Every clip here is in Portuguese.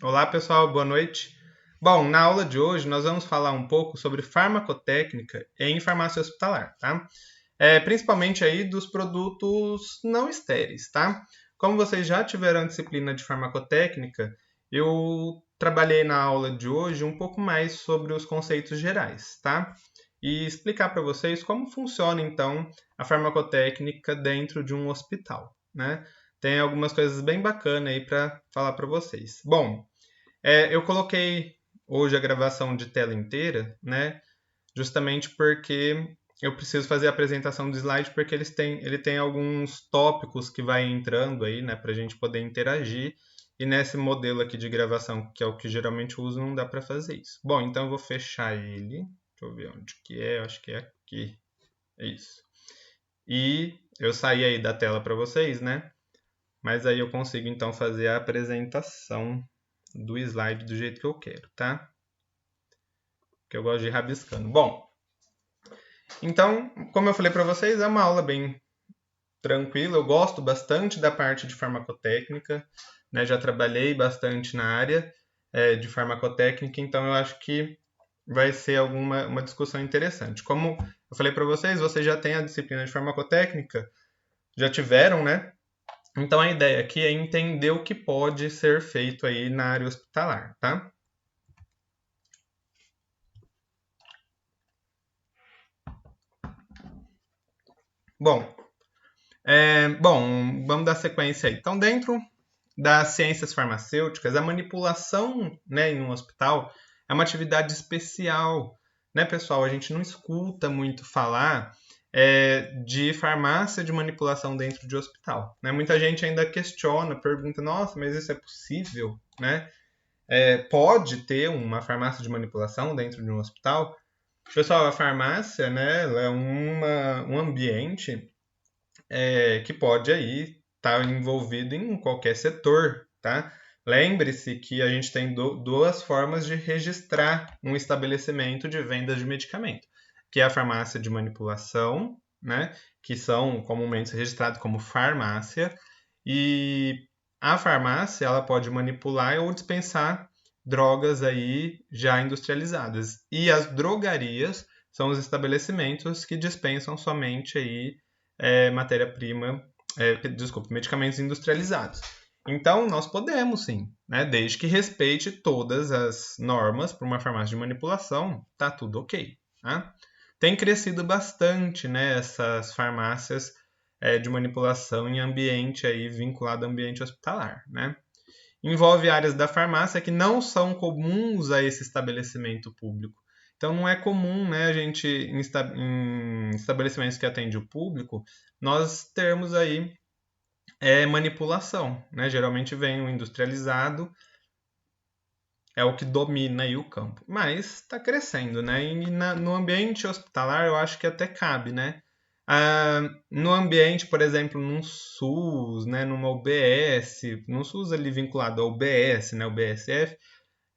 Olá, pessoal, boa noite. Bom, na aula de hoje nós vamos falar um pouco sobre farmacotécnica em farmácia hospitalar, tá? Principalmente aí dos produtos não estéreis, tá? Como vocês já tiveram a disciplina de farmacotécnica, eu trabalhei na aula de hoje um pouco mais sobre os conceitos gerais, tá? E explicar para vocês como funciona então a farmacotécnica dentro de um hospital, né? Tem algumas coisas bem bacanas aí para falar para vocês. Bom, eu coloquei hoje a gravação de tela inteira, né? Justamente porque eu preciso fazer a apresentação do slide, porque ele tem alguns tópicos que vai entrando aí, né? Para a gente poder interagir. E nesse modelo aqui de gravação, que é o que geralmente eu uso, não dá para fazer isso. Bom, então eu vou fechar ele. Deixa eu ver onde que é. Eu acho que é aqui. É isso. E eu saí aí da tela para vocês, né? Mas aí eu consigo então fazer a apresentação do slide do jeito que eu quero, tá? Que eu gosto de ir rabiscando. Bom, então, como eu falei para vocês, é uma aula bem tranquila. Eu gosto bastante da parte de farmacotécnica, né? Já trabalhei bastante na área de farmacotécnica, então eu acho que vai ser uma discussão interessante. Como eu falei para vocês, vocês já têm a disciplina de farmacotécnica, já tiveram, né? Então a ideia aqui é entender o que pode ser feito aí na área hospitalar, tá? Bom, vamos dar sequência aí. Então, dentro das ciências farmacêuticas, a manipulação, né, em um hospital é uma atividade especial, né, pessoal? A gente não escuta muito falar de farmácia de manipulação dentro de hospital, né? Muita gente ainda questiona, pergunta, nossa, mas isso é possível, né? Pode ter uma farmácia de manipulação dentro de um hospital? Pessoal, a farmácia, né, ela é um ambiente que pode aí estar envolvido em qualquer setor, tá? Lembre-se que a gente tem duas formas de registrar um estabelecimento de venda de medicamento, que é a farmácia de manipulação, né? Que são comumente registrados como farmácia, e a farmácia ela pode manipular ou dispensar drogas aí já industrializadas. E as drogarias são os estabelecimentos que dispensam somente aí matéria-prima, desculpa, medicamentos industrializados. Então, nós podemos sim, né? Desde que respeite todas as normas para uma farmácia de manipulação, tá tudo ok. Tá? Tem crescido bastante, né, essas farmácias de manipulação em ambiente aí vinculado ao ambiente hospitalar, né? Envolve áreas da farmácia que não são comuns a esse estabelecimento público. Então não é comum, né, a gente em estabelecimentos que atendem o público, nós termos aí manipulação, né? Geralmente vem o industrializado, é o que domina aí o campo. Mas está crescendo, né? E no ambiente hospitalar eu acho que até cabe, né? No ambiente, por exemplo, num SUS, né, numa UBS, num SUS ali vinculado ao UBS, né, o BSF,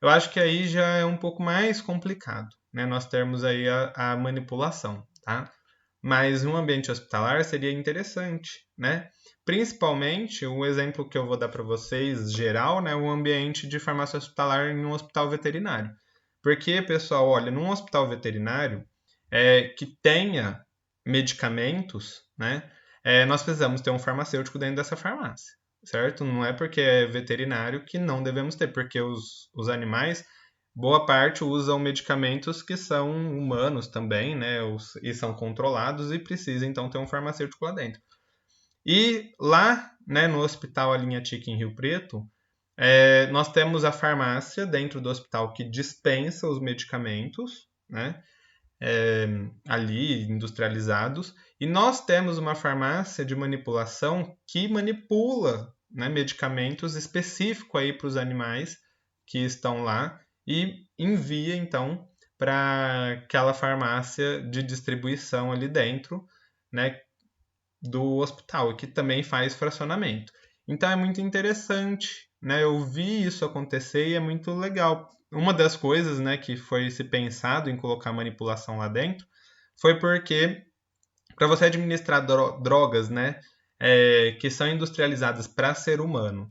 eu acho que aí já é um pouco mais complicado, né? Nós termos aí a manipulação, tá? Mas no ambiente hospitalar seria interessante, né? Principalmente, o exemplo que eu vou dar para vocês, geral, né? O ambiente de farmácia hospitalar em um hospital veterinário. Porque, pessoal, olha, num hospital veterinário que tenha medicamentos, né? Nós precisamos ter um farmacêutico dentro dessa farmácia, certo? Não é porque é veterinário que não devemos ter, porque os animais boa parte usam medicamentos que são humanos também, né? E são controlados e precisa então ter um farmacêutico lá dentro. E lá, né, no Hospital Alinha Tique em Rio Preto, nós temos a farmácia dentro do hospital que dispensa os medicamentos, né? Ali industrializados, e nós temos uma farmácia de manipulação que manipula, né, medicamentos específicos aí para os animais que estão lá e envia então para aquela farmácia de distribuição ali dentro, né, do hospital, que também faz fracionamento. Então é muito interessante, né? Eu vi isso acontecer e é muito legal. Uma das coisas, né, que foi se pensado em colocar manipulação lá dentro foi porque para você administrar drogas, né, que são industrializadas para ser humano,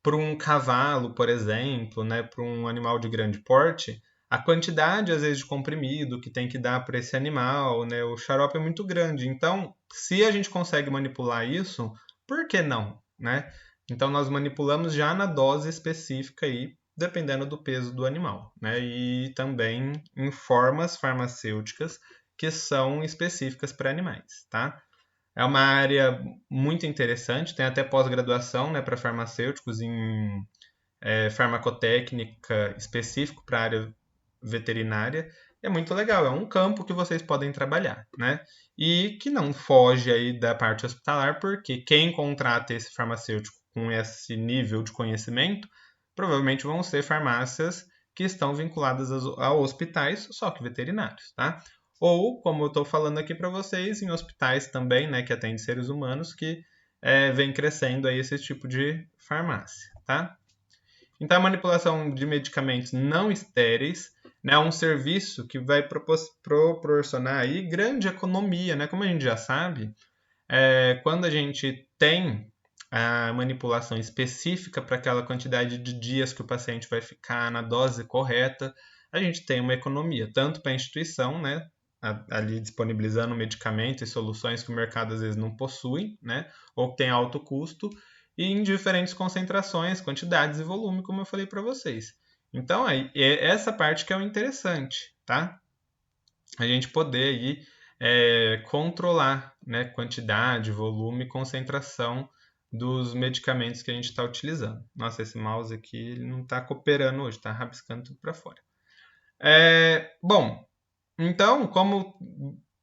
para um cavalo, por exemplo, né, para um animal de grande porte, a quantidade, às vezes, de comprimido que tem que dar para esse animal, né, o xarope é muito grande. Então, se a gente consegue manipular isso, por que não, né? Então, nós manipulamos já na dose específica aí, dependendo do peso do animal, né? E também em formas farmacêuticas que são específicas para animais, tá? É uma área muito interessante, tem até pós-graduação, né, para farmacêuticos em farmacotécnica específico para a área veterinária. É muito legal, é um campo que vocês podem trabalhar, né? E que não foge aí da parte hospitalar, porque quem contrata esse farmacêutico com esse nível de conhecimento provavelmente vão ser farmácias que estão vinculadas a hospitais, só que veterinários, tá? Ou, como eu estou falando aqui para vocês, em hospitais também, né, que atendem seres humanos, que vem crescendo aí esse tipo de farmácia, tá? Então, a manipulação de medicamentos não estéreis, né, é um serviço que vai proporcionar aí grande economia, né? Como a gente já sabe, quando a gente tem a manipulação específica para aquela quantidade de dias que o paciente vai ficar na dose correta, a gente tem uma economia, tanto para a instituição, né, ali disponibilizando medicamentos e soluções que o mercado às vezes não possui, né, ou que tem alto custo, e em diferentes concentrações, quantidades e volume, como eu falei para vocês. Então, aí, é essa parte que é o interessante, tá? A gente poder aí, controlar, né, quantidade, volume e concentração dos medicamentos que a gente está utilizando. Nossa, esse mouse aqui ele não está cooperando hoje, está rabiscando tudo para fora. Bom, então, como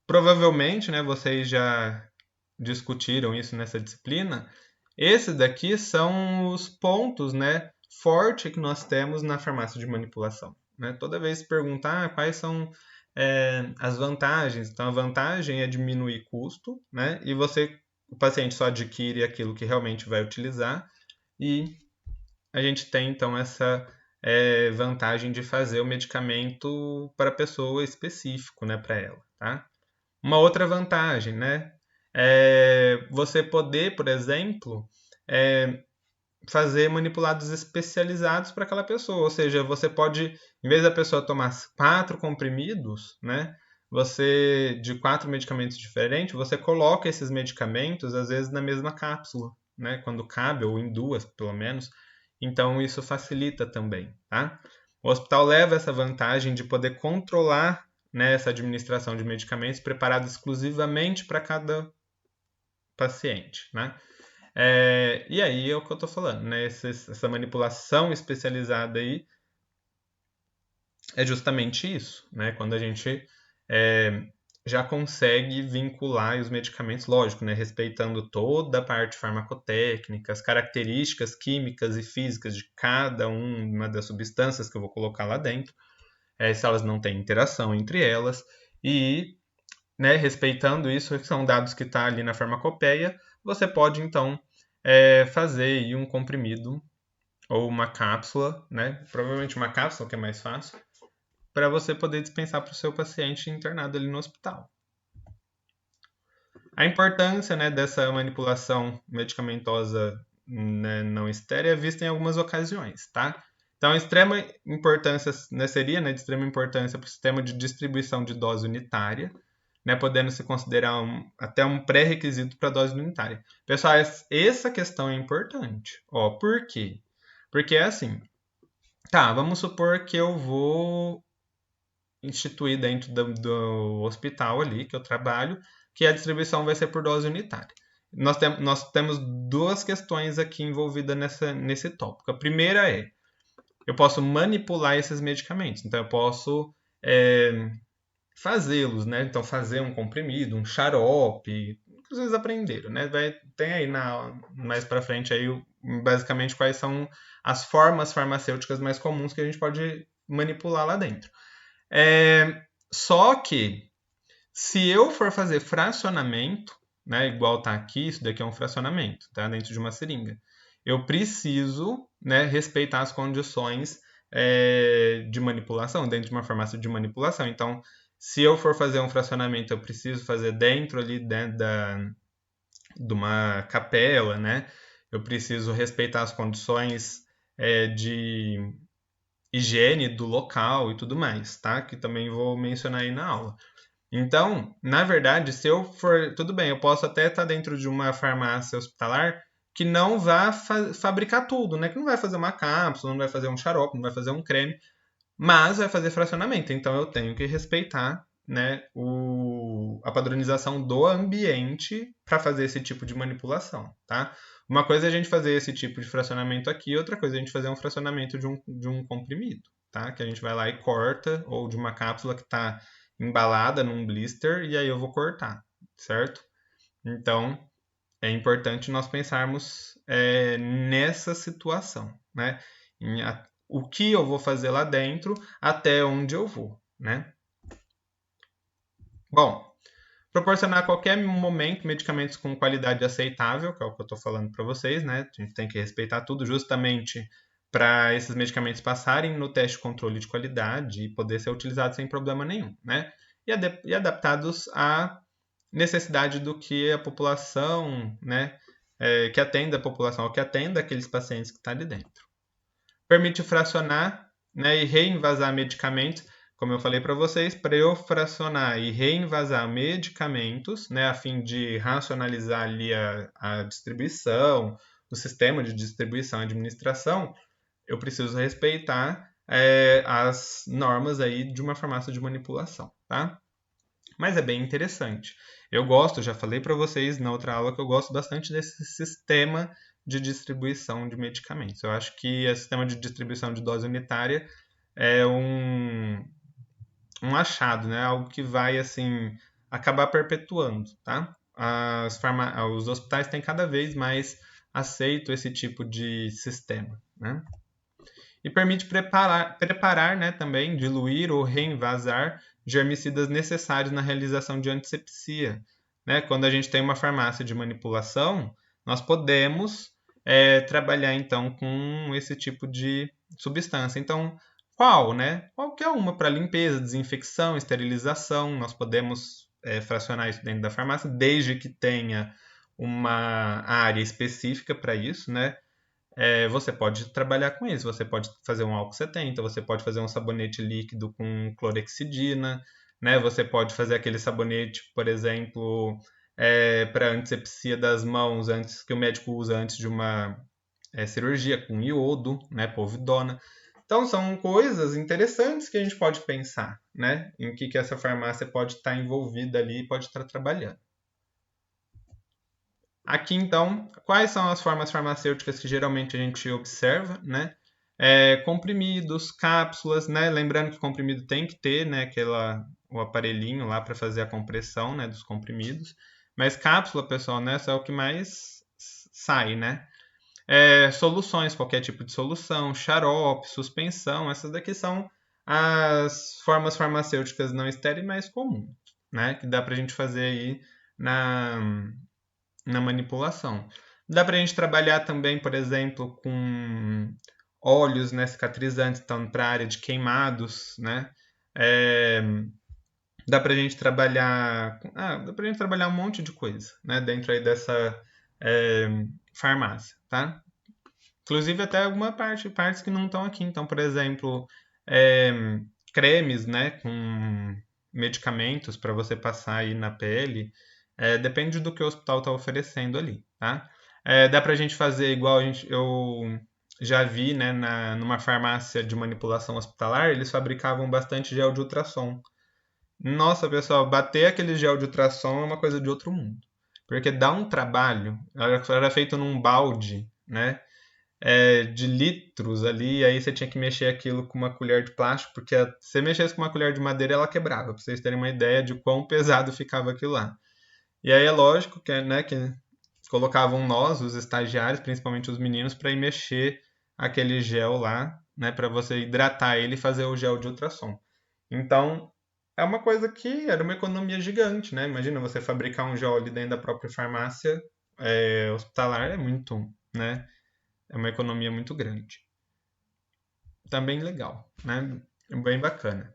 provavelmente, né, vocês já discutiram isso nessa disciplina, esses daqui são os pontos, né, fortes que nós temos na farmácia de manipulação. Né? Toda vez se perguntar quais são as vantagens. Então, a vantagem é diminuir custo, né? E o paciente só adquire aquilo que realmente vai utilizar. E a gente tem, então, essa vantagem de fazer o medicamento para a pessoa específico, né, para ela, tá? Uma outra vantagem, né? Você poder, por exemplo, fazer manipulados especializados para aquela pessoa. Ou seja, você pode, em vez da pessoa tomar 4 comprimidos, né? Você, de 4 medicamentos diferentes, você coloca esses medicamentos, às vezes, na mesma cápsula, né? Quando cabe, ou em 2, pelo menos. Então, isso facilita também, tá? O hospital leva essa vantagem de poder controlar, né, essa administração de medicamentos preparados exclusivamente para cada paciente, né? E aí é o que eu estou falando, né? Essa manipulação especializada aí é justamente isso, né? Quando a gente já consegue vincular os medicamentos, lógico, né? Respeitando toda a parte farmacotécnica, as características químicas e físicas de cada uma das substâncias que eu vou colocar lá dentro, se elas não têm interação entre elas, e, né, respeitando isso, que são dados que estão ali na farmacopeia, você pode, então, fazer aí um comprimido ou uma cápsula, né? Provavelmente uma cápsula, que é mais fácil, para você poder dispensar para o seu paciente internado ali no hospital. A importância, né, dessa manipulação medicamentosa, né, não estérea é vista em algumas ocasiões, tá? Então, extrema importância, né, seria, né, de extrema importância para o sistema de distribuição de dose unitária, né, podendo se considerar até um pré-requisito para a dose unitária. Pessoal, essa questão é importante. Ó, por quê? Porque é assim, tá, vamos supor que eu vou instituir dentro do hospital ali que eu trabalho, que a distribuição vai ser por dose unitária. Nós temos duas questões aqui envolvidas nesse tópico. A primeira é, eu posso manipular esses medicamentos. Então, eu posso fazê-los, né? Então, fazer um comprimido, um xarope, que vocês aprenderam, né? Tem aí mais para frente aí, basicamente, quais são as formas farmacêuticas mais comuns que a gente pode manipular lá dentro. Só que, se eu for fazer fracionamento, né, igual tá aqui, isso daqui é um fracionamento, tá? Dentro de uma seringa. Eu preciso, né, respeitar as condições de manipulação, dentro de uma farmácia de manipulação. Então, se eu for fazer um fracionamento, eu preciso fazer dentro ali de uma capela, né? eu preciso respeitar as condições de higiene do local e tudo mais, tá? Que também vou mencionar aí na aula. Então, na verdade, se eu for. Tudo bem, eu posso até estar dentro de uma farmácia hospitalar que não vá fabricar tudo, né? Que não vai fazer uma cápsula, não vai fazer um xarope, não vai fazer um creme, mas vai fazer fracionamento. Então, eu tenho que respeitar, né, a padronização do ambiente para fazer esse tipo de manipulação, tá? Uma coisa é a gente fazer esse tipo de fracionamento aqui, outra coisa é a gente fazer um fracionamento de um comprimido, tá? Que a gente vai lá e corta, ou de uma cápsula que está embalada num blister, e aí eu vou cortar, certo? Então, é importante nós pensarmos nessa situação, né? O que eu vou fazer lá dentro, até onde eu vou, né? Bom, proporcionar a qualquer momento medicamentos com qualidade aceitável, que é o que eu estou falando para vocês, né? A gente tem que respeitar tudo justamente para esses medicamentos passarem no teste de controle de qualidade e poder ser utilizados sem problema nenhum, né? E adaptados à necessidade do que a população, né? Que atenda a população, ou que atenda aqueles pacientes que estão ali dentro. Permite fracionar, né, e reinvasar medicamentos, como eu falei para vocês, para eu fracionar e reinvasar medicamentos, né, a fim de racionalizar ali a distribuição, o sistema de distribuição e administração, eu preciso respeitar as normas aí de uma farmácia de manipulação, tá? Mas é bem interessante. Eu gosto, já falei para vocês na outra aula que eu gosto bastante desse sistema de distribuição de medicamentos. Eu acho que o sistema de distribuição de dose unitária é um achado, né? Algo que vai assim acabar perpetuando, tá? Os hospitais têm cada vez mais aceito esse tipo de sistema, né? E permite preparar, né, também, diluir ou reinvasar germicidas necessários na realização de antisepsia. Né? Quando a gente tem uma farmácia de manipulação, nós podemos trabalhar então com esse tipo de substância. Então, qual, né? Qualquer uma para limpeza, desinfecção, esterilização, nós podemos fracionar isso dentro da farmácia, desde que tenha uma área específica para isso, né? Você pode trabalhar com isso. Você pode fazer um álcool 70, você pode fazer um sabonete líquido com clorexidina, né? Você pode fazer aquele sabonete, por exemplo, para antisepsia das mãos, antes que o médico usa antes de uma cirurgia, com iodo, né? Povidona. Então, são coisas interessantes que a gente pode pensar, né? Em que essa farmácia pode estar envolvida ali e pode estar trabalhando. Aqui, então, quais são as formas farmacêuticas que geralmente a gente observa, né? Comprimidos, cápsulas, né? Lembrando que comprimido tem que ter, né? O aparelhinho lá para fazer a compressão, né? Dos comprimidos. Mas cápsula, pessoal, né? Isso é o que mais sai, né? Soluções, qualquer tipo de solução, xarope, suspensão, essas daqui são as formas farmacêuticas não estéreis mais comuns, né? Que dá para a gente fazer aí na manipulação. Dá para a gente trabalhar também, por exemplo, com óleos, né, cicatrizantes, então para a área de queimados, né? Dá para a gente trabalhar, dá para a gente trabalhar um monte de coisa, né, dentro aí dessa farmácia, tá? Inclusive até alguma partes que não estão aqui. Então, por exemplo, cremes, né, com medicamentos para você passar aí na pele. Depende do que o hospital está oferecendo ali, tá? Dá para a gente fazer igual eu já vi, né, numa farmácia de manipulação hospitalar, eles fabricavam bastante gel de ultrassom. Nossa, pessoal, bater aquele gel de ultrassom é uma coisa de outro mundo. Porque dá um trabalho, era feito num balde, né? De litros ali, e aí você tinha que mexer aquilo com uma colher de plástico, porque se você mexesse com uma colher de madeira, ela quebrava, para vocês terem uma ideia de quão pesado ficava aquilo lá. E aí é lógico que, né, que colocavam nós, os estagiários, principalmente os meninos, para ir mexer aquele gel lá, né, para você hidratar ele e fazer o gel de ultrassom. Então, é uma coisa que era uma economia gigante, né? Imagina você fabricar um gel ali dentro da própria farmácia hospitalar, é muito, né? É uma economia muito grande. Também legal, né? Bem bacana.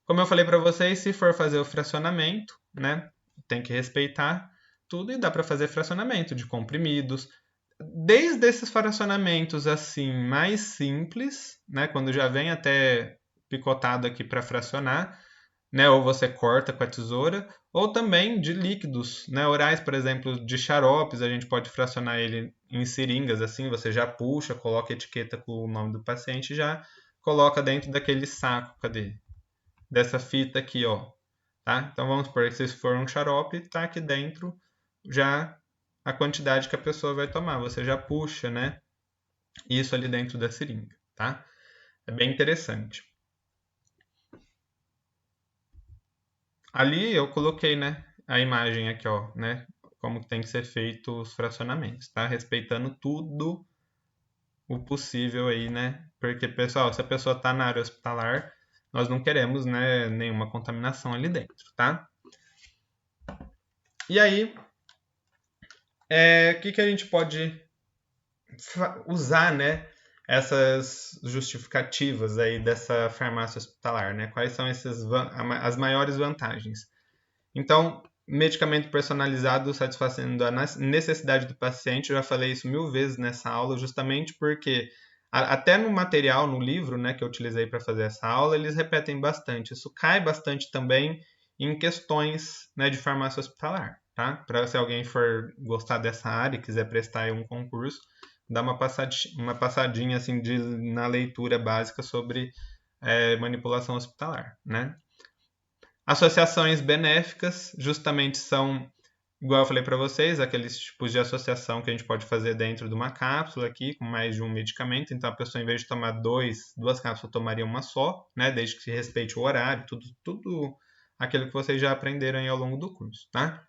Como eu falei para vocês, se for fazer o fracionamento, né? Tem que respeitar tudo e dá para fazer fracionamento de comprimidos. desde esses fracionamentos assim mais simples, né, quando já vem até picotado aqui para fracionar, né, ou você corta com a tesoura, ou também de líquidos, né, orais, por exemplo, de xaropes, a gente pode fracionar ele em seringas, assim, você já puxa, coloca a etiqueta com o nome do paciente e já coloca dentro daquele saco, cadê? Dessa fita aqui, ó, tá? Então vamos supor que se for um xarope, tá aqui dentro já a quantidade que a pessoa vai tomar, você já puxa, né, isso ali dentro da seringa, tá? É bem interessante. Ali eu coloquei, né, a imagem aqui, ó, né, como tem que ser feito os fracionamentos, tá? Respeitando tudo o possível aí, né? Porque, pessoal, se a pessoa tá na área hospitalar, nós não queremos, né, nenhuma contaminação ali dentro, tá? E aí, o que que a gente pode usar, né, essas justificativas aí dessa farmácia hospitalar, né? Quais são as maiores vantagens? Então, medicamento personalizado satisfazendo a necessidade do paciente, eu já falei isso 1000 vezes nessa aula, justamente porque até no material, no livro, né, que eu utilizei para fazer essa aula, eles repetem bastante. Isso cai bastante também em questões, né, de farmácia hospitalar, tá? Para se alguém for gostar dessa área e quiser prestar aí um concurso, dá uma passadinha assim na leitura básica sobre manipulação hospitalar, né? Associações benéficas justamente são, igual eu falei para vocês, aqueles tipos de associação que a gente pode fazer dentro de uma cápsula aqui, com mais de um medicamento. Então a pessoa, em vez de tomar duas cápsulas, tomaria uma só, né? Desde que se respeite o horário, tudo aquilo que vocês já aprenderam aí ao longo do curso, tá?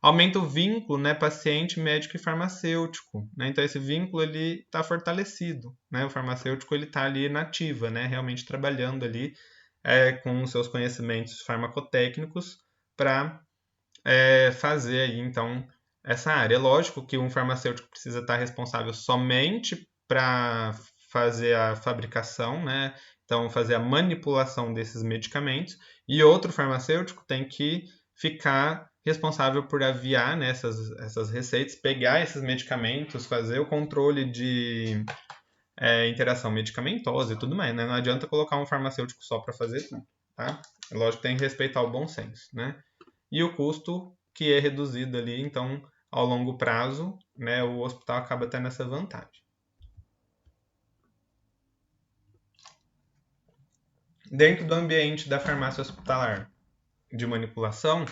Aumenta o vínculo, né, paciente, médico e farmacêutico, né? Então esse vínculo ele está fortalecido, né? O farmacêutico ele está ali na ativa, né? Realmente trabalhando ali com os seus conhecimentos farmacotécnicos para fazer aí então essa área. É lógico que um farmacêutico precisa estar responsável somente para fazer a fabricação, né? Então fazer a manipulação desses medicamentos, e outro farmacêutico tem que ficar responsável por aviar, né, essas receitas, pegar esses medicamentos, fazer o controle de interação medicamentosa e tudo mais, né? Não adianta colocar um farmacêutico só para fazer tudo, tá? Lógico que tem que respeitar o bom senso, né? E o custo que é reduzido ali, então, ao longo prazo, né, o hospital acaba tendo essa vantagem. Dentro do ambiente da farmácia hospitalar de manipulação,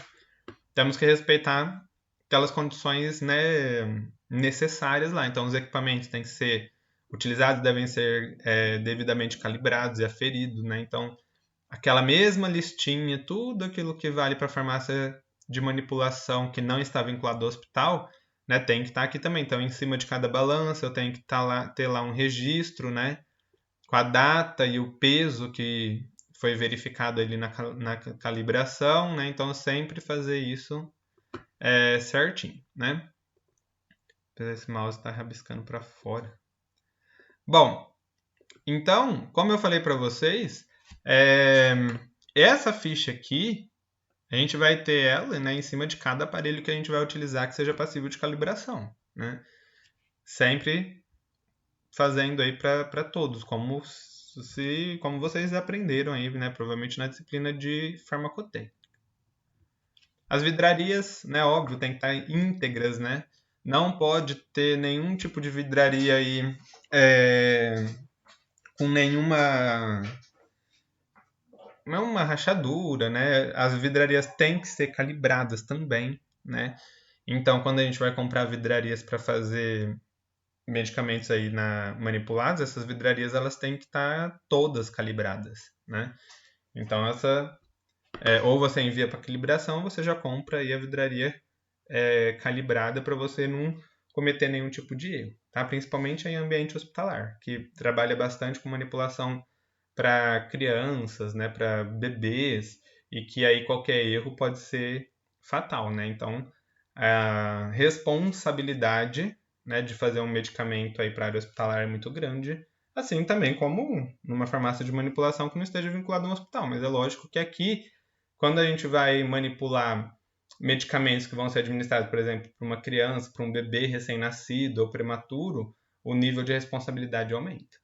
temos que respeitar aquelas condições, né, necessárias lá. Então, os equipamentos têm que ser utilizados, devem ser devidamente calibrados e aferidos, né? Então, aquela mesma listinha, tudo aquilo que vale para a farmácia de manipulação que não está vinculado ao hospital, né, tem que estar aqui também. Então, em cima de cada balança, eu tenho que ter lá um registro, né, com a data e o peso que foi verificado ali na calibração, né? Então, sempre fazer isso certinho, né? Esse mouse está rabiscando para fora. Bom, então, como eu falei para vocês, essa ficha aqui, a gente vai ter ela, né, em cima de cada aparelho que a gente vai utilizar que seja passível de calibração, né? Sempre fazendo aí para todos, como vocês aprenderam aí, né, provavelmente na disciplina de farmacotécnica. As vidrarias, né, óbvio, tem que estar íntegras, né? Não pode ter nenhum tipo de vidraria aí com nenhuma rachadura, né? As vidrarias têm que ser calibradas também, né? Então, quando a gente vai comprar vidrarias para fazer medicamentos aí manipulados, essas vidrarias elas têm que estar todas calibradas, né? Então, ou você envia para calibração, ou você já compra aí a vidraria calibrada para você não cometer nenhum tipo de erro, tá? Principalmente em ambiente hospitalar, que trabalha bastante com manipulação para crianças, né, para bebês, e que aí qualquer erro pode ser fatal, né? Então, a responsabilidade, né, de fazer um medicamento aí para a área hospitalar é muito grande, assim também como numa farmácia de manipulação que não esteja vinculada a um hospital. Mas é lógico que aqui, quando a gente vai manipular medicamentos que vão ser administrados, por exemplo, para uma criança, para um bebê recém-nascido ou prematuro, o nível de responsabilidade aumenta,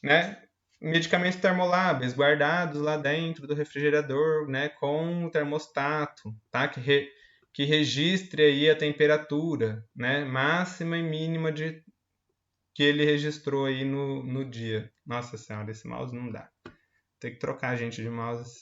né? Medicamentos termoláveis guardados lá dentro do refrigerador, né, com o termostato, tá? Que registre aí a temperatura, né, máxima e mínima que ele registrou aí no dia. Nossa senhora, esse mouse não dá. Tem que trocar a gente de mouse.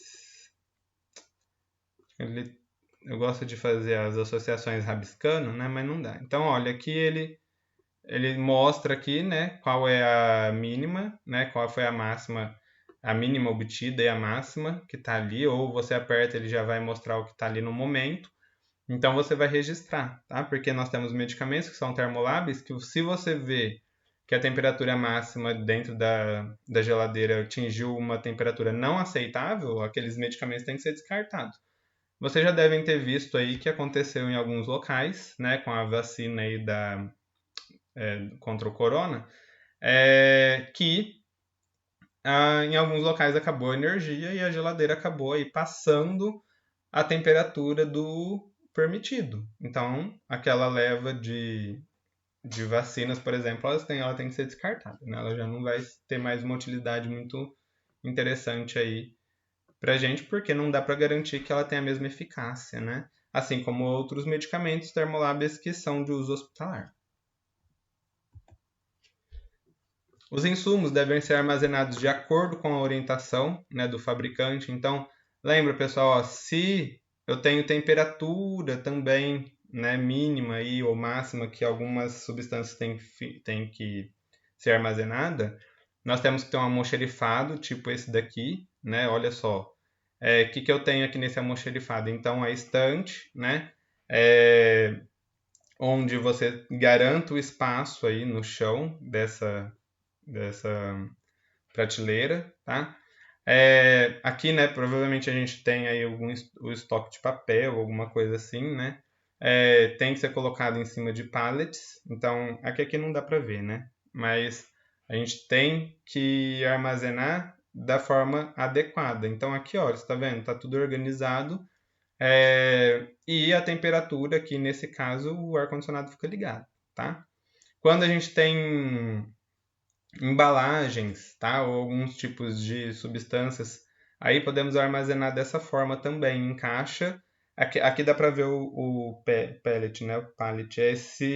Eu gosto de fazer as associações rabiscando, né, mas não dá. Então, olha, aqui ele mostra aqui, né, qual é a mínima, né, qual foi a máxima, a mínima obtida e a máxima que está ali, ou você aperta, ele já vai mostrar o que está ali no momento. Então você vai registrar, tá? Porque nós temos medicamentos que são termoláveis, que se você vê que a temperatura máxima dentro da geladeira atingiu uma temperatura não aceitável, aqueles medicamentos têm que ser descartados. Vocês já devem ter visto aí que aconteceu em alguns locais, né, com a vacina aí contra o corona, que em alguns locais acabou a energia e a geladeira acabou aí passando a temperatura do permitido. Então, aquela leva de vacinas, por exemplo, ela tem que ser descartada, né? Ela já não vai ter mais uma utilidade muito interessante aí pra gente, porque não dá para garantir que ela tenha a mesma eficácia, né? Assim como outros medicamentos termoláveis que são de uso hospitalar. Os insumos devem ser armazenados de acordo com a orientação, né, do fabricante. Então, lembra, pessoal, ó, se eu tenho temperatura também, né, mínima aí, ou máxima que algumas substâncias têm que ser armazenada, nós temos que ter um almoxerifado, tipo esse daqui, né? Olha só. O que eu tenho aqui nesse almoxerifado? Então, a estante, né? Onde você garanta o espaço aí no chão dessa prateleira, tá? Aqui, né, provavelmente a gente tem aí o estoque de papel, alguma coisa assim, né? Tem que ser colocado em cima de pallets, então aqui não dá para ver, né? Mas a gente tem que armazenar da forma adequada. Então aqui, ó, você tá vendo? Tá tudo organizado. E a temperatura aqui, nesse caso, o ar-condicionado fica ligado, tá? Quando a gente tem embalagens, tá? Ou alguns tipos de substâncias. Aí podemos armazenar dessa forma também, em caixa. Aqui dá para ver o pellet, né? O pallet. É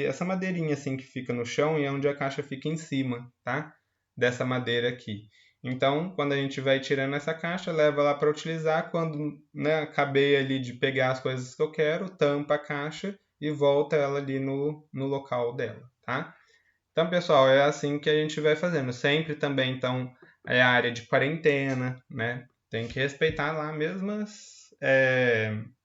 essa madeirinha assim que fica no chão e é onde a caixa fica em cima, tá? Dessa madeira aqui. Então, quando a gente vai tirando essa caixa, leva lá para utilizar. Quando, né, acabei ali de pegar as coisas que eu quero, tampa a caixa e volta ela ali no local dela, tá? Então, pessoal, é assim que a gente vai fazendo. Sempre também, então, é a área de quarentena, né? Tem que respeitar lá mesmas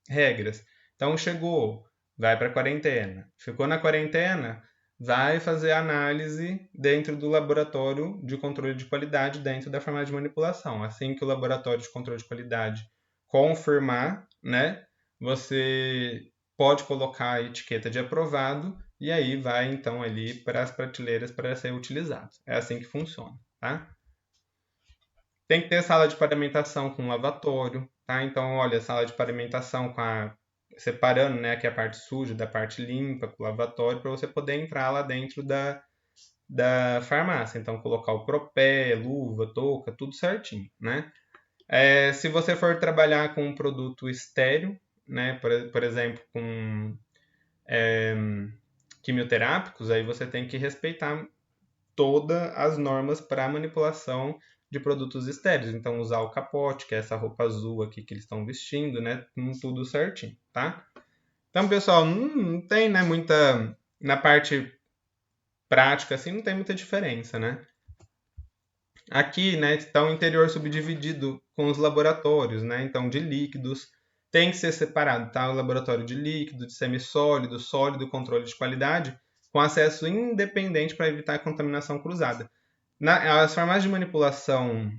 regras. Então, chegou, vai para quarentena. Ficou na quarentena, vai fazer análise dentro do laboratório de controle de qualidade dentro da farmácia de manipulação. Assim que o laboratório de controle de qualidade confirmar, né? Você pode colocar a etiqueta de aprovado e aí vai então ali para as prateleiras para ser utilizado. É assim que funciona, tá? Tem que ter sala de paramentação com lavatório, tá? Então, olha, sala de paramentação separando, né, aqui a parte suja da parte limpa com o lavatório para você poder entrar lá dentro da farmácia. Então, colocar o propé, luva, touca, tudo certinho, né? Se você for trabalhar com um produto estéreo, né, por exemplo, com quimioterápicos, aí você tem que respeitar todas as normas para manipulação de produtos estéreis. Então, usar o capote, que é essa roupa azul aqui que eles estão vestindo, né? Com tudo certinho, tá? Então, pessoal, não tem, né, muita... Na parte prática, assim, não tem muita diferença, né? Aqui, né, está o interior subdividido com os laboratórios, né? Então, de líquidos, tem que ser separado, tá? O laboratório de líquido, de semissólido, sólido, controle de qualidade, com acesso independente para evitar a contaminação cruzada. As farmácias de manipulação,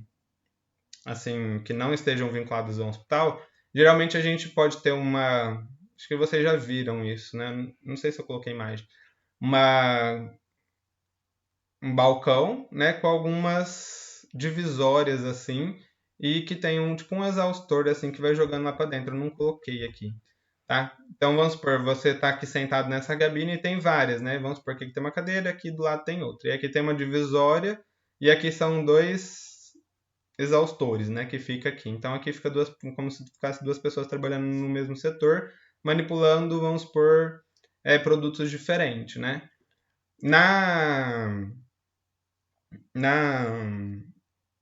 assim, que não estejam vinculadas ao hospital, geralmente a gente pode ter uma... Acho que vocês já viram isso, né? Não sei se eu coloquei imagem. Um balcão, né, com algumas divisórias assim, e que tem tipo um exaustor assim que vai jogando lá para dentro. Eu não coloquei aqui, tá? Então vamos supor, você está aqui sentado nessa cabine e tem várias, né? Vamos supor que aqui tem uma cadeira, aqui do lado tem outra. E aqui tem uma divisória e aqui são dois exaustores, né? Que fica aqui. Então aqui fica como se ficasse duas pessoas trabalhando no mesmo setor, manipulando, vamos supor, produtos diferentes, né? Na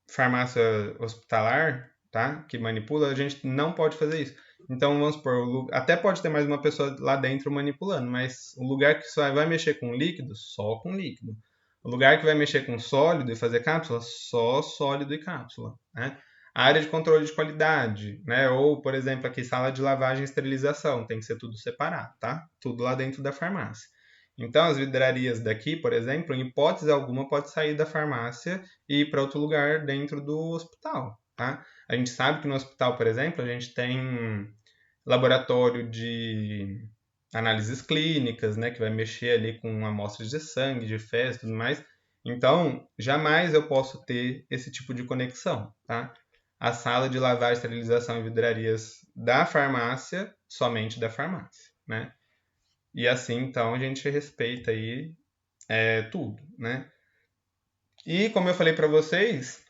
farmácia hospitalar, tá? Que manipula, a gente não pode fazer isso. Então, vamos supor, até pode ter mais uma pessoa lá dentro manipulando, mas o lugar que só vai mexer com líquido, só com líquido. O lugar que vai mexer com sólido e fazer cápsula, só sólido e cápsula, né? A área de controle de qualidade, né? Ou, por exemplo, aqui, sala de lavagem e esterilização, tem que ser tudo separado, tá? Tudo lá dentro da farmácia. Então, as vidrarias daqui, por exemplo, em hipótese alguma, pode sair da farmácia e ir para outro lugar dentro do hospital, tá? A gente sabe que no hospital, por exemplo, a gente tem laboratório de análises clínicas, né, que vai mexer ali com amostras de sangue, de fezes e tudo mais. Então, jamais eu posso ter esse tipo de conexão, tá? A sala de lavagem, esterilização e vidrarias da farmácia, somente da farmácia, né? E assim, então, a gente respeita aí tudo, né? E como eu falei para vocês,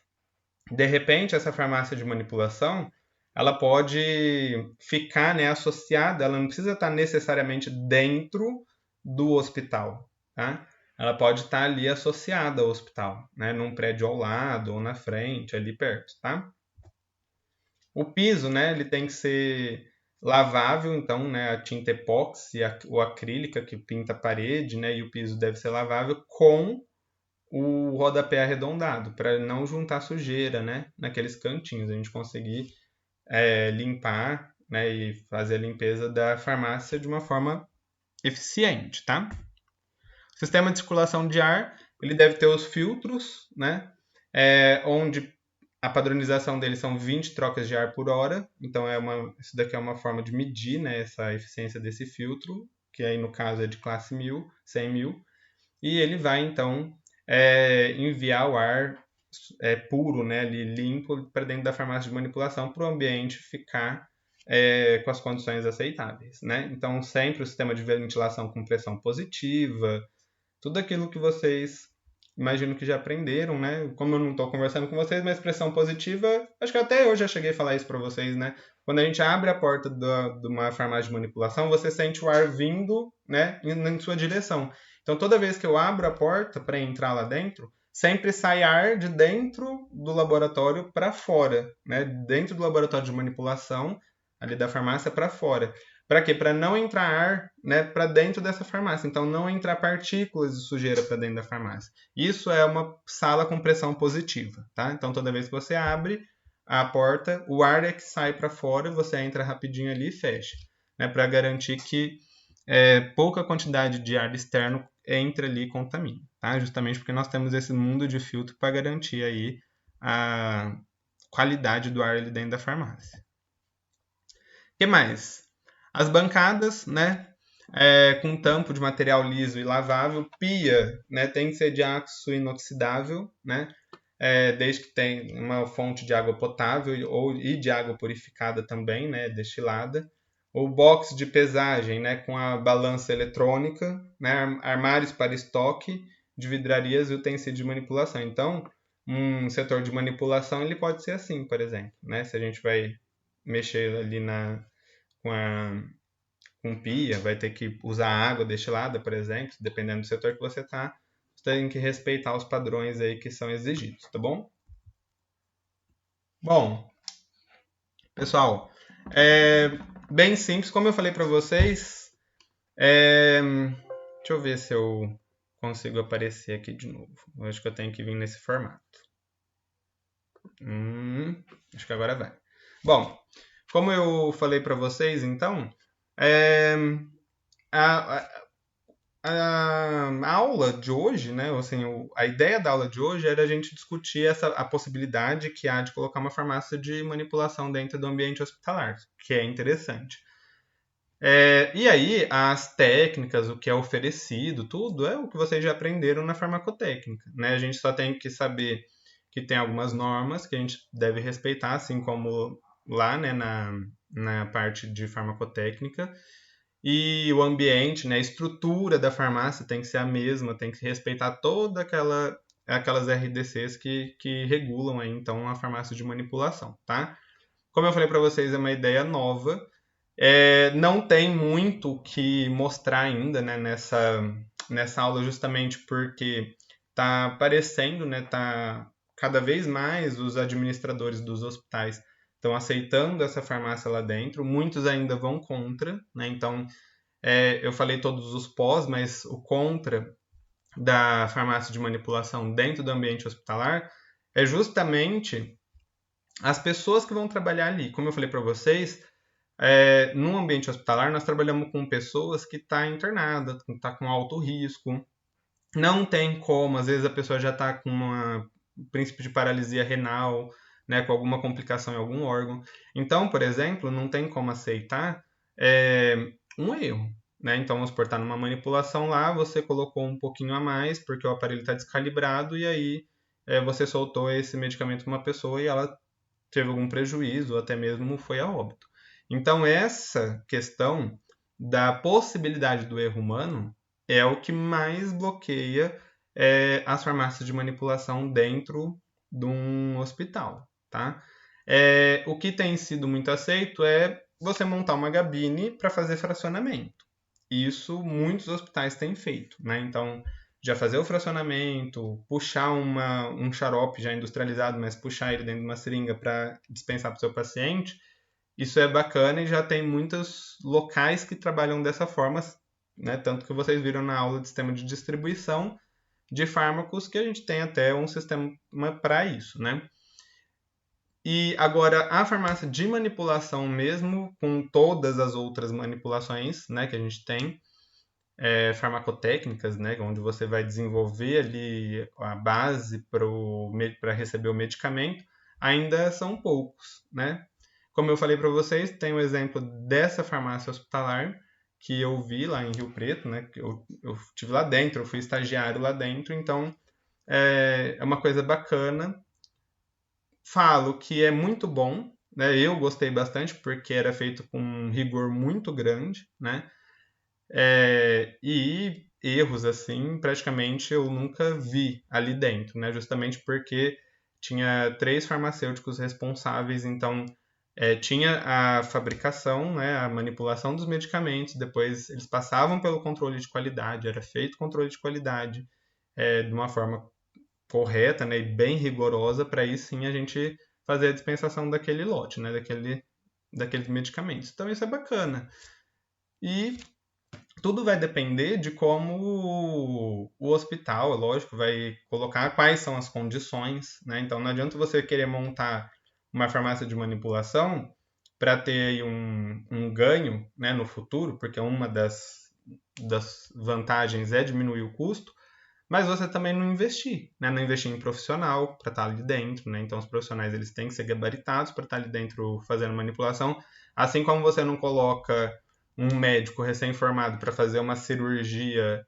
de repente essa farmácia de manipulação, ela pode ficar, né, associada, ela não precisa estar necessariamente dentro do hospital, tá? Ela pode estar ali associada ao hospital, né, num prédio ao lado ou na frente, ali perto, tá? O piso, né, ele tem que ser lavável, então, né, a tinta epóxi ou acrílica que pinta a parede, né, e o piso deve ser lavável com o rodapé arredondado, para não juntar sujeira, né, naqueles cantinhos, a gente conseguir limpar, né, e fazer a limpeza da farmácia de uma forma eficiente, tá? O sistema de circulação de ar, ele deve ter os filtros, né, onde a padronização deles são 20 trocas de ar por hora, então isso daqui é uma forma de medir, né, essa eficiência desse filtro, que aí no caso é de classe 1000, 100 mil, e ele vai então enviar o ar puro, né, ali, limpo, para dentro da farmácia de manipulação, para o ambiente ficar com as condições aceitáveis, né? Então, sempre o sistema de ventilação com pressão positiva, tudo aquilo que vocês imagino que já aprenderam, né? Como eu não estou conversando com vocês, mas pressão positiva, acho que até eu já cheguei a falar isso para vocês, né? Quando a gente abre a porta de uma farmácia de manipulação, você sente o ar vindo, né, em sua direção. Então, toda vez que eu abro a porta para entrar lá dentro, sempre sai ar de dentro do laboratório para fora, né? Dentro do laboratório de manipulação, ali da farmácia para fora. Para quê? Para não entrar ar, né, para dentro dessa farmácia. Então, não entrar partículas de sujeira para dentro da farmácia. Isso é uma sala com pressão positiva, tá? Então, toda vez que você abre a porta, o ar é que sai para fora, você entra rapidinho ali e fecha, né, para garantir que pouca quantidade de ar externo entre ali e contamine, tá? Justamente porque nós temos esse mundo de filtro para garantir aí a qualidade do ar ali dentro da farmácia. O que mais? As bancadas, né? Com tampo de material liso e lavável. Pia, né? Tem que ser de aço inoxidável, né? Desde que tenha uma fonte de água potável e de água purificada também, né? Destilada. O box de pesagem, né? Com a balança eletrônica, né? Armários para estoque de vidrarias e utensílios de manipulação. Então, um setor de manipulação ele pode ser assim, por exemplo, né? Se a gente vai mexer ali com pia, vai ter que usar água destilada, por exemplo, dependendo do setor que você está, você tem que respeitar os padrões aí que são exigidos, tá bom? Bom, pessoal, bem simples, como eu falei para vocês, deixa eu ver se eu consigo aparecer aqui de novo. Eu acho que eu tenho que vir nesse formato. Acho que agora vai. Bom, como eu falei para vocês, então, a aula de hoje, né, assim, a ideia da aula de hoje era a gente discutir a possibilidade que há de colocar uma farmácia de manipulação dentro do ambiente hospitalar, que é interessante. E aí, as técnicas, o que é oferecido, tudo é o que vocês já aprenderam na farmacotécnica, né? A gente só tem que saber que tem algumas normas que a gente deve respeitar, assim como lá, né, na parte de farmacotécnica. E o ambiente, né, a estrutura da farmácia tem que ser a mesma, tem que respeitar toda aquelas RDCs que regulam aí, então, a farmácia de manipulação, tá? Como eu falei para vocês, é uma ideia nova. Não tem muito o que mostrar ainda, né, nessa aula, justamente porque está aparecendo, né, tá cada vez mais os administradores dos hospitais estão aceitando essa farmácia lá dentro, muitos ainda vão contra, né, então eu falei todos os pós, mas o contra da farmácia de manipulação dentro do ambiente hospitalar é justamente as pessoas que vão trabalhar ali. Como eu falei para vocês, no ambiente hospitalar nós trabalhamos com pessoas que estão internadas, que estão com alto risco. Não tem como, às vezes a pessoa já está com um princípio de paralisia renal, né, com alguma complicação em algum órgão. Então, por exemplo, não tem como aceitar um erro. Né? Então, vamos supor, está numa manipulação lá, você colocou um pouquinho a mais porque o aparelho está descalibrado e aí você soltou esse medicamento para uma pessoa e ela teve algum prejuízo ou até mesmo foi a óbito. Então, essa questão da possibilidade do erro humano é o que mais bloqueia as farmácias de manipulação dentro de um hospital. Tá? O que tem sido muito aceito é você montar uma gabine para fazer fracionamento. Isso muitos hospitais têm feito. Né? Então, já fazer o fracionamento, puxar um xarope já industrializado, mas puxar ele dentro de uma seringa para dispensar para o seu paciente, isso é bacana e já tem muitos locais que trabalham dessa forma, né? Tanto que vocês viram na aula de sistema de distribuição de fármacos que a gente tem até um sistema para isso, né? E agora a farmácia de manipulação mesmo, com todas as outras manipulações, né, que a gente tem, farmacotécnicas, né, onde você vai desenvolver ali a base para receber o medicamento, ainda são poucos, né? Como eu falei para vocês, tem o exemplo dessa farmácia hospitalar que eu vi lá em Rio Preto, né? Eu estive lá dentro, eu fui estagiário lá dentro, então é uma coisa bacana. Falo que é muito bom, né? Eu gostei bastante porque era feito com um rigor muito grande, né? E erros assim, praticamente eu nunca vi ali dentro, né? Justamente porque tinha 3 farmacêuticos responsáveis, então tinha a fabricação, né, a manipulação dos medicamentos, depois eles passavam pelo controle de qualidade, era feito controle de qualidade de uma forma correta, né, e bem rigorosa, para aí sim a gente fazer a dispensação daquele lote, né, daqueles medicamentos. Então isso é bacana. E tudo vai depender de como o hospital, é lógico, vai colocar quais são as condições, né? Então não adianta você querer montar uma farmácia de manipulação para ter um ganho, né, no futuro, porque uma das vantagens é diminuir o custo, mas você também não investir, né? Não investir em profissional para estar ali dentro, né? Então os profissionais eles têm que ser gabaritados para estar ali dentro fazendo manipulação, assim como você não coloca um médico recém-formado para fazer uma cirurgia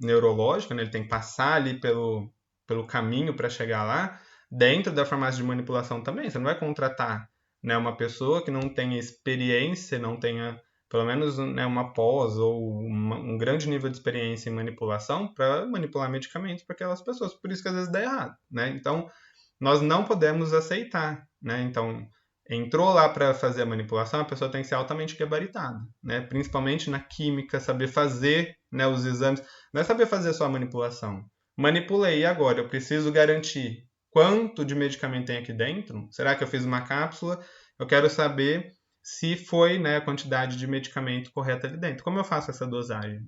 neurológica, né? Ele tem que passar ali pelo caminho para chegar lá. Dentro da farmácia de manipulação também, você não vai contratar, né, uma pessoa que não tenha experiência, não tenha pelo menos, né, uma pós ou um grande nível de experiência em manipulação para manipular medicamentos para aquelas pessoas. Por isso que às vezes dá errado, né? Então, nós não podemos aceitar, né? Então, entrou lá para fazer a manipulação, a pessoa tem que ser altamente gabaritada, né? Principalmente na química, saber fazer, né, os exames. Não é saber fazer só a manipulação. Manipulei, e agora? Eu preciso garantir quanto de medicamento tem aqui dentro? Será que eu fiz uma cápsula? Eu quero saber se foi, né, a quantidade de medicamento correta ali dentro. Como eu faço essa dosagem?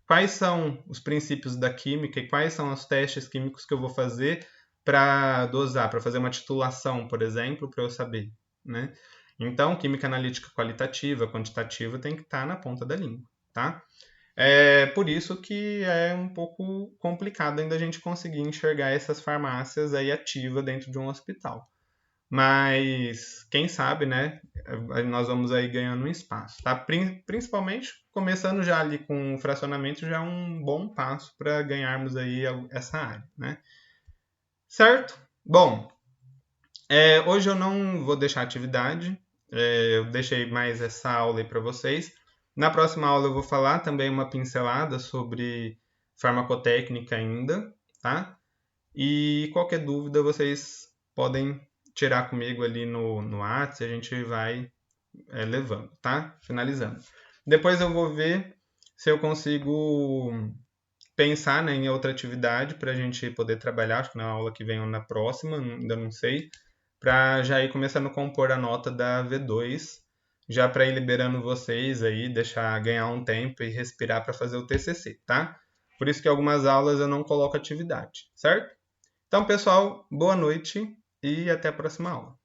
Quais são os princípios da química e quais são os testes químicos que eu vou fazer para dosar, para fazer uma titulação, por exemplo, para eu saber, né? Então, química analítica qualitativa, quantitativa tem que estar na ponta da língua, tá? É por isso que é um pouco complicado ainda a gente conseguir enxergar essas farmácias aí ativas dentro de um hospital. Mas quem sabe, né? Nós vamos aí ganhando um espaço, tá? Principalmente começando já ali com o fracionamento já é um bom passo para ganharmos aí essa área, né? certo? Bom, hoje eu não vou deixar atividade, eu deixei mais essa aula aí para vocês. Na próxima aula eu vou falar também uma pincelada sobre farmacotécnica ainda, tá? E qualquer dúvida vocês podem tirar comigo ali no WhatsApp, a gente vai levando, tá? Finalizando. Depois eu vou ver se eu consigo pensar, né, em outra atividade para a gente poder trabalhar, acho que na aula que vem ou na próxima, ainda não sei, para já ir começando a compor a nota da V2, já para ir liberando vocês aí, deixar ganhar um tempo e respirar para fazer o TCC, tá? Por isso que algumas aulas eu não coloco atividade, certo? Então, pessoal, boa noite e até a próxima aula.